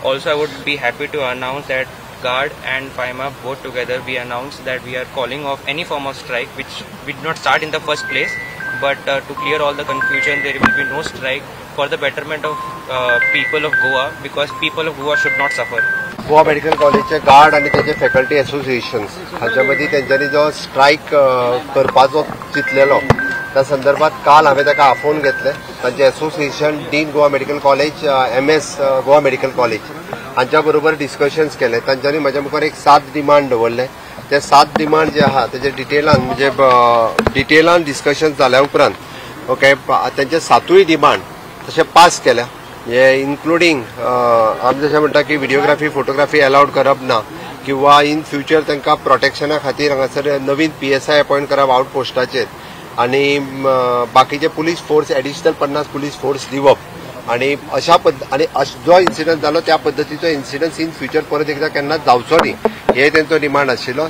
also I would be happy to announce that GUARD and FIMA both together we announced that we are calling off any form of strike which did not start in the first place, but to clear all the confusion, there will be no strike for the betterment of people of Goa, because people of Goa should not suffer. Goa medical कॉलेजचे guard आणि त्याचे faculty associations हाच्या मदीं तेंच्यांनी जो strike करपाचो चिंतलेलो त्या संदर्भात काल हांवें ताका आफोवन घेतले. तांचे association dean Goa medical college MS Goa medical college हांच्या बरोबर डिस्कशन्स केले. तांच्यांनी म्हज्या मुखार एक 7 डिमांड दवरले. ते 7 डिमांड जे आहा तेजे डिटेलान डिस्कशन जाल्या उपरांत ओके तेंचे 7य डिमांड तशे पास केल्या. हे इन्क्लुडींग आमी जशें म्हणटा की व्हिडिओग्राफी फोटोग्राफी अलाउड करप ना, किंवा इन फ्युचर तांकां प्रोटेक्शना खातीर हांगासर नवीन PSI अपॉइंट करप आउट पोस्टाचेर, आनी बाकीचे police force additional 50 police force दिवप, आनी अशा आनी जो इन्सिडंट जालो त्या पद्दतीचो इन्सिडंट इन फ्युचर परत एकदा केन्ना जावचो न्ही हे तेंचो डिमांड आशिल्लो.